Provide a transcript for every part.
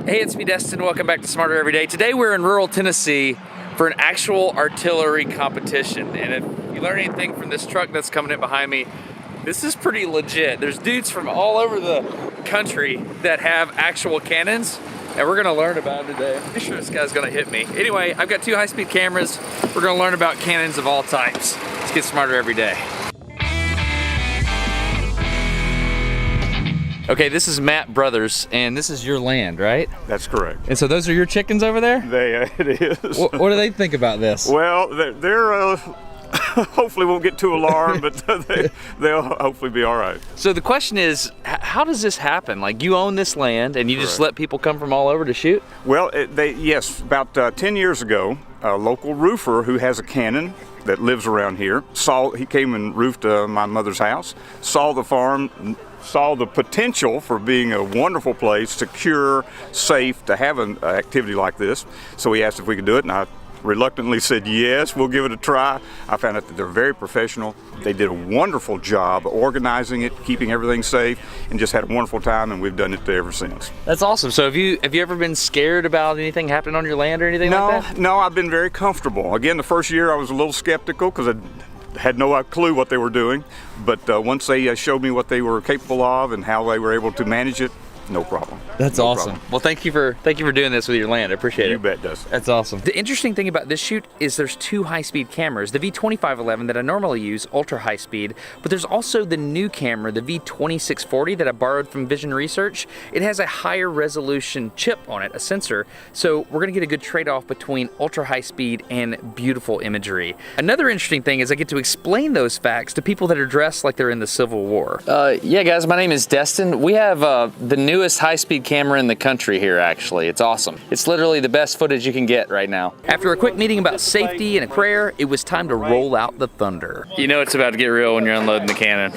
Hey, it's me, Destin. Welcome back to Smarter Every Day. Today we're in rural Tennessee for an actual artillery competition. And if you learn anything from this truck that's coming in behind me, this is pretty legit. There's dudes from all over the country that have actual cannons, and we're gonna learn about it today. I'm pretty sure this guy's gonna hit me. Anyway, I've got two high-speed cameras. We're gonna learn about cannons of all types. Let's get smarter every day. Okay, this is Matt Brothers, and this is your land, right? That's correct. And so those are your chickens over there? It is. What do they think about this? Well, they're hopefully won't get too alarmed, but they'll hopefully be all right. So the question is, how does this happen? Like, you own this land, and you just let people come from all over to shoot? Well, yes, about 10 years ago, a local roofer who has a cannon that lives around here he came and roofed my mother's house, saw the farm, saw the potential for being a wonderful place, secure, safe to have an activity like this. So he asked if we could do it, and I reluctantly said yes, we'll give it a try. I found out that they're very professional. They did a wonderful job organizing it, keeping everything safe, and just had a wonderful time, and we've done it ever since. That's awesome. So have you ever been scared about anything happening on your land or anything like that? No, I've been very comfortable. Again, the first year I was a little skeptical because I had no clue what they were doing, but once they showed me what they were capable of and how they were able to manage it, no problem. That's awesome. Well, thank you for doing this with your land. I appreciate it. You bet, Dustin. That's awesome. The interesting thing about this shoot is there's two high-speed cameras. The V2511 that I normally use, ultra high speed, but there's also the new camera, the V2640 that I borrowed from Vision Research. It has a higher resolution chip on it, a sensor, so we're gonna get a good trade-off between ultra high speed and beautiful imagery. Another interesting thing is I get to explain those facts to people that are dressed like they're in the Civil War. Yeah, guys, my name is Destin. We have the newest high-speed camera in the country here, actually. It's awesome. It's literally the best footage you can get right now. After a quick meeting about safety and a prayer, it was time to roll out the thunder. You know it's about to get real when you're unloading the cannon.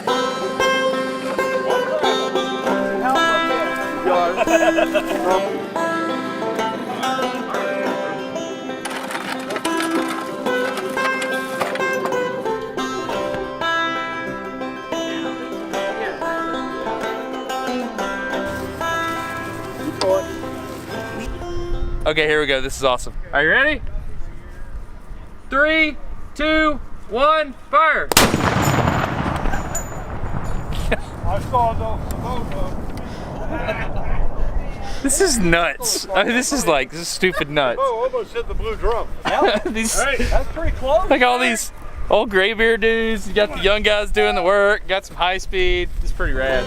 Okay, here we go. This is awesome. Are you ready? 3, 2, 1, fire! I saw those. This is nuts. I mean, this is stupid nuts. Oh, almost hit the blue drum. Hey, that's pretty close. Like all these old graybeard dudes. You got the young guys doing the work. Got some high speed. It's pretty rad.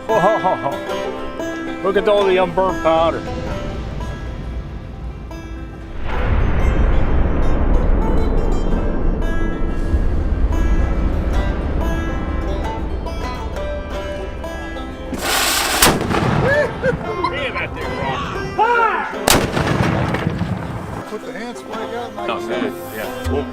Whoa. Look at all the unburned powder. Put the hand spray out. Not bad. Yeah. Cool.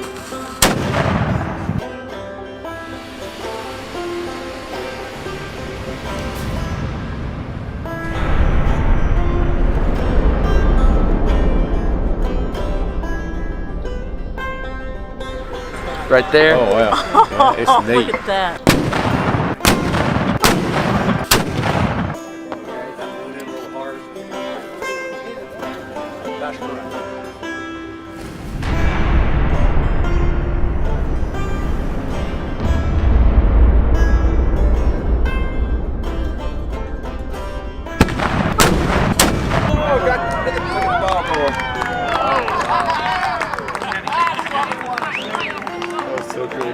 Right there. Oh wow. Yeah, it's neat. Look at that. So cool.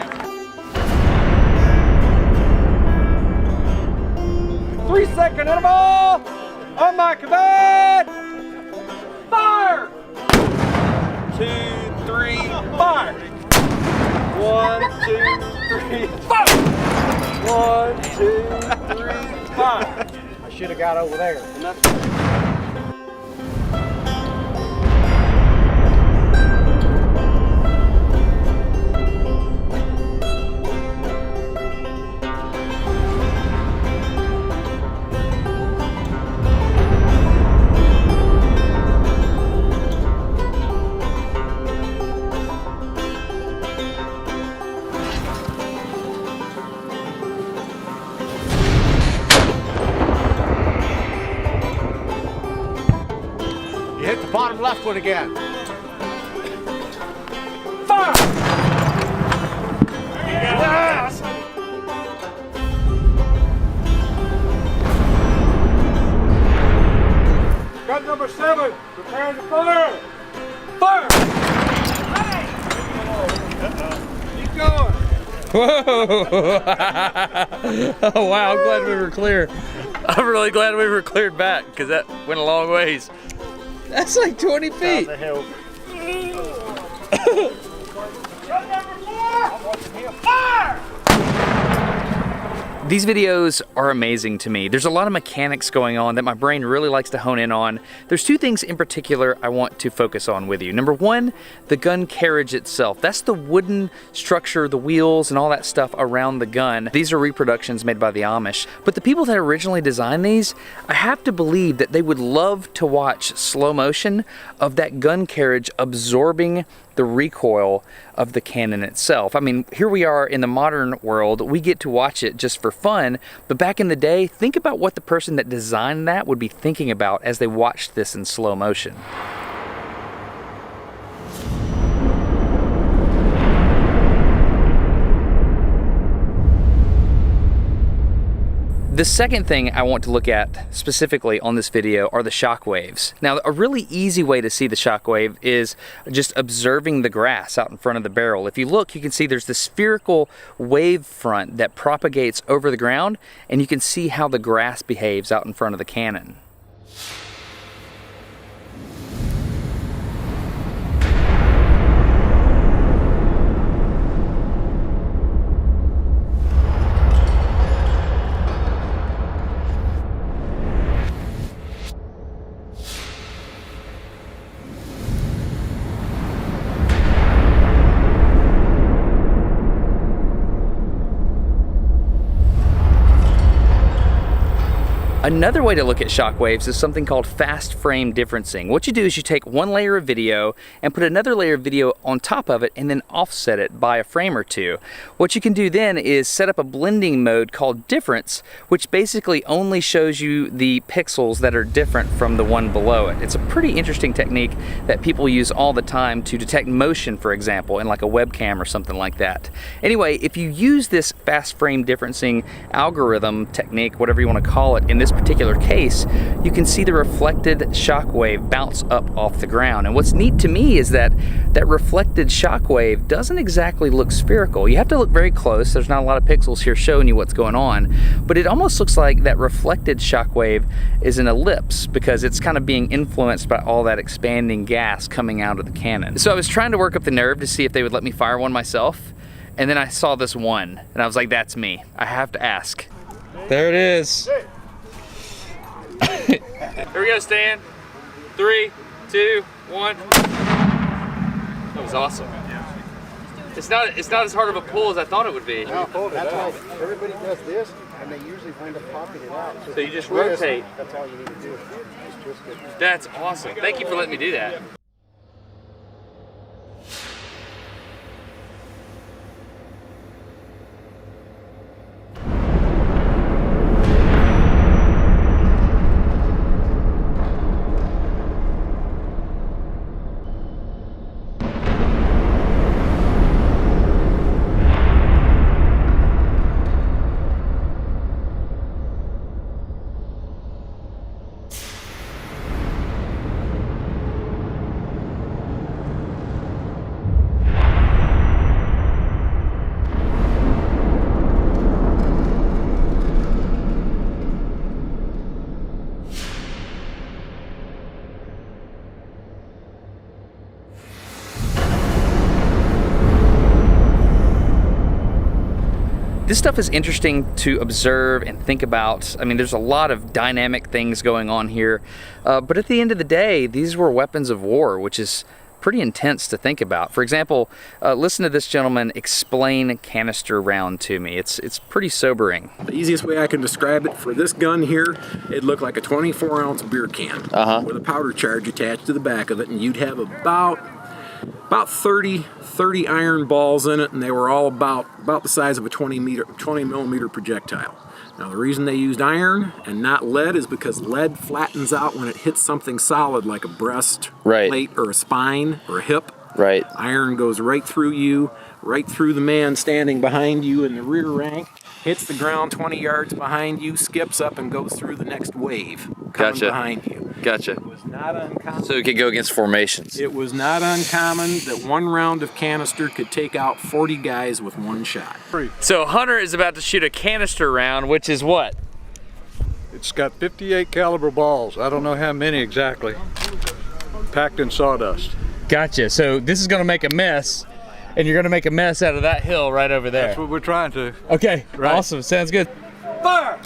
3-second interval! On my command! Fire! 2, 3, fire! 1, 2, 3, fire! 1, 2, 3, fire! I should have got over there. bottom left one again. Fire! Yes! Gun number 7, prepare to fire! Fire! Keep going! Whoa! Oh wow, I'm glad we were clear. I'm really glad we were cleared back because that went a long ways. That's like 20 feet. Gun number 4, fire! These videos are amazing to me. There's a lot of mechanics going on that my brain really likes to hone in on. There's two things in particular I want to focus on with you. Number one, the gun carriage itself. That's the wooden structure, the wheels and all that stuff around the gun. These are reproductions made by the Amish. But the people that originally designed these, I have to believe that they would love to watch slow motion of that gun carriage absorbing the recoil of the cannon itself. I mean, here we are in the modern world, we get to watch it just for fun, but back in the day, think about what the person that designed that would be thinking about as they watched this in slow motion. The second thing I want to look at specifically on this video are the shock waves. Now, a really easy way to see the shock wave is just observing the grass out in front of the barrel. If you look, you can see there's this spherical wave front that propagates over the ground, and you can see how the grass behaves out in front of the cannon. Another way to look at shock waves is something called fast frame differencing. What you do is you take one layer of video and put another layer of video on top of it and then offset it by a frame or two. What you can do then is set up a blending mode called difference, which basically only shows you the pixels that are different from the one below it. It's a pretty interesting technique that people use all the time to detect motion, for example, in like a webcam or something like that. Anyway, if you use this fast frame differencing algorithm technique, whatever you want to call it, in this particular case, you can see the reflected shock wave bounce up off the ground. And what's neat to me is that that reflected shock wave doesn't exactly look spherical. You have to look very close. There's not a lot of pixels here showing you what's going on, but it almost looks like that reflected shock wave is an ellipse because it's kind of being influenced by all that expanding gas coming out of the cannon. So I was trying to work up the nerve to see if they would let me fire one myself, and then I saw this one and I was like, that's me. I have to ask. There it is. Here we go, Stan. 3, 2, 1. That was awesome. It's not as hard of a pull as I thought it would be. No, that's why everybody does this, and they usually wind up popping it out. So you just rotate. That's all you need to do. Just twist it. That's awesome. Thank you for letting me do that. This stuff is interesting to observe and think about. I mean, there's a lot of dynamic things going on here, but at the end of the day, these were weapons of war, which is pretty intense to think about. For example, listen to this gentleman explain canister round to me. It's pretty sobering. The easiest way I can describe it, for this gun here, it looked like a 24-ounce beer can with a powder charge attached to the back of it, and you'd have about 30 iron balls in it, and they were all about the size of a 20 millimeter projectile. Now the reason they used iron and not lead is because lead flattens out when it hits something solid like a breast Right. plate or a spine or a hip. Right. Iron goes right through you, right through the man standing behind you in the rear rank, hits the ground 20 yards behind you, skips up and goes through the next wave coming Gotcha. behind you. Gotcha. It was not uncommon. So it could go against formations. It was not uncommon that one round of canister could take out 40 guys with one shot. So Hunter is about to shoot a canister round, which is what? It's got 58 caliber balls. I don't know how many exactly. Packed in sawdust. Gotcha. So this is gonna make a mess, and you're gonna make a mess out of that hill right over there. That's what we're trying to. Okay, Right. awesome. Sounds good. Fire!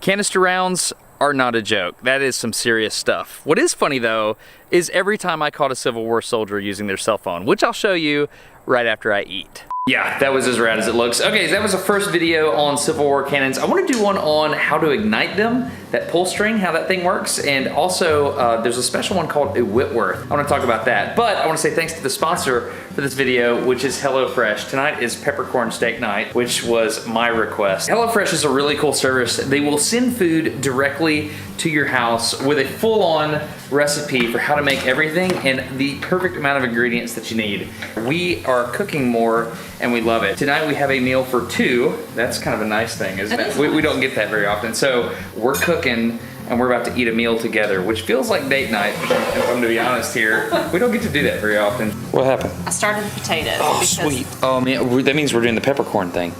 Canister rounds are not a joke. That is some serious stuff. What is funny though, is every time I caught a Civil War soldier using their cell phone, which I'll show you right after I eat. Yeah, that was as rad as it looks. Okay, so that was the first video on Civil War cannons. I want to do one on how to ignite them, that pull string, how that thing works, and also there's a special one called a Whitworth. I want to talk about that, but I want to say thanks to the sponsor for this video, which is HelloFresh. Tonight is peppercorn steak night, which was my request. HelloFresh is a really cool service. They will send food directly to your house with a full-on recipe for how to make everything and the perfect amount of ingredients that you need. We are cooking more and we love it. Tonight we have a meal for two. That's kind of a nice thing, isn't it? We don't get that very often. So we're cooking and we're about to eat a meal together, which feels like date night, if I'm to be honest here. We don't get to do that very often. What happened? I started the potatoes. Oh, because- sweet. Oh man, that means we're doing the peppercorn thing.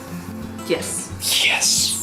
Yes. Yes.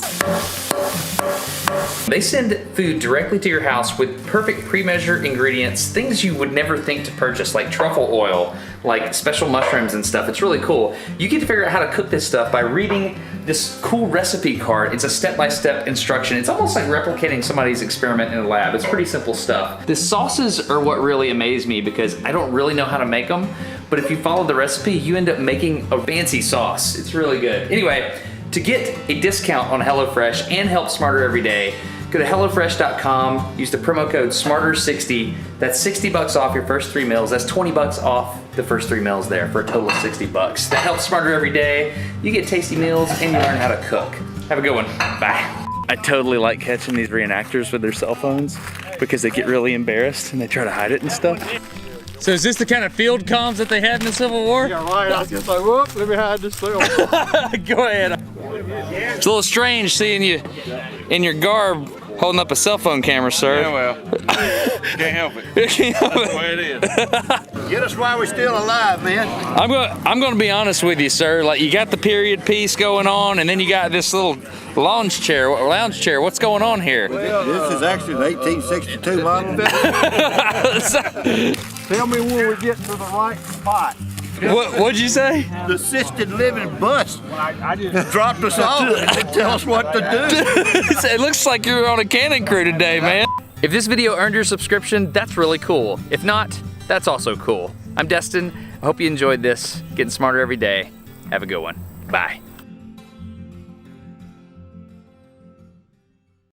They send food directly to your house with perfect pre-measured ingredients, things you would never think to purchase, like truffle oil, like special mushrooms and stuff. It's really cool. You get to figure out how to cook this stuff by reading this cool recipe card. It's a step-by-step instruction. It's almost like replicating somebody's experiment in a lab. It's pretty simple stuff. The sauces are what really amaze me because I don't really know how to make them, but if you follow the recipe, you end up making a fancy sauce. It's really good. Anyway, to get a discount on HelloFresh and help Smarter every day, go to HelloFresh.com, use the promo code SMARTER60. That's 60 bucks off your first 3 meals. That's 20 bucks off the first 3 meals there for a total of 60 bucks. That helps Smarter every day. You get tasty meals and you learn how to cook. Have a good one. Bye. I totally like catching these reenactors with their cell phones because they get really embarrassed and they try to hide it and stuff. So is this the kind of field comms that they had in the Civil War? Yeah, right. I was just like, whoop, let me hide this thing. Go ahead. It's a little strange seeing you in your garb holding up a cell phone camera, sir. Yeah, well, can't help it. Can't help That's it. the way it is. Get us while we're still alive, man. I'm going to be honest with you, sir. Like, you got the period piece going on, and then you got this little lounge chair. What's going on here? This is actually an 1862 model. Tell me when we get to the right spot. What'd you say? The assisted living bus dropped us off and didn't tell us what to do. It looks like you're on a cannon crew today, man. If this video earned your subscription, that's really cool. If not, that's also cool. I'm Destin. I hope you enjoyed this. Getting smarter every day. Have a good one. Bye.